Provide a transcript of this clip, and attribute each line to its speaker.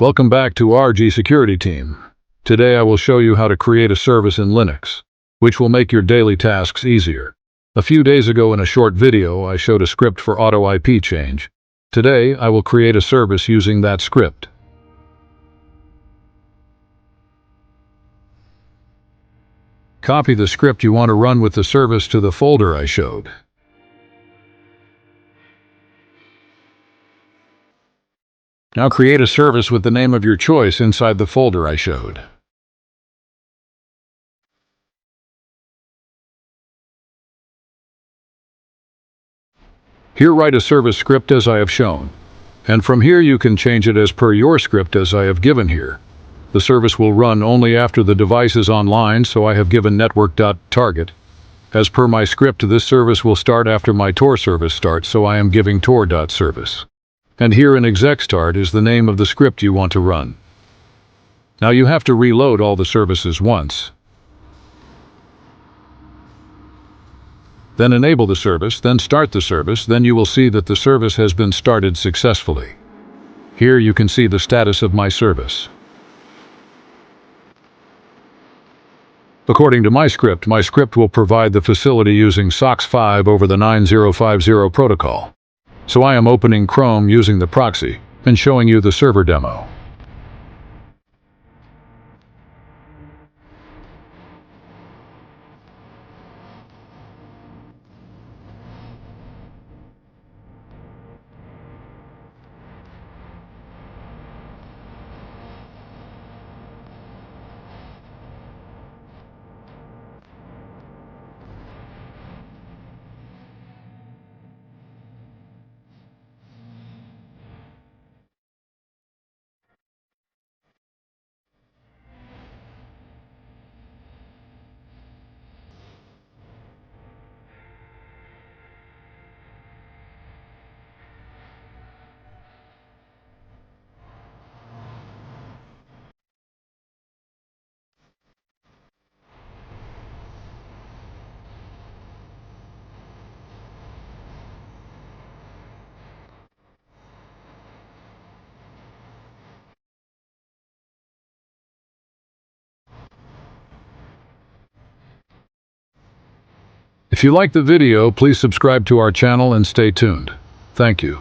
Speaker 1: Welcome back to RGSecurityTeam. Today I will show you how to create a service in Linux, which will make your daily tasks easier. A few days ago in a short video, I showed a script for auto IP change. Today I will create a service using that script. Copy the script you want to run with the service to the folder I showed. Now create a service with the name of your choice inside the folder I showed. Here write a service script as I have shown, and from here you can change it as per your script as I have given here. The service will run only after the device is online, so I have given network.target. As per my script, this service will start after my Tor service starts, so I am giving tor.service. And here in exec_start is the name of the script you want to run. Now you have to reload all the services once. Then enable the service, then start the service, then you will see that the service has been started successfully. Here you can see the status of my service. According to my script will provide the facility using SOCKS 5 over the 9050 protocol. So I am opening Chrome using the proxy and showing you the server demo. If you like the video, please subscribe to our channel and stay tuned. Thank you.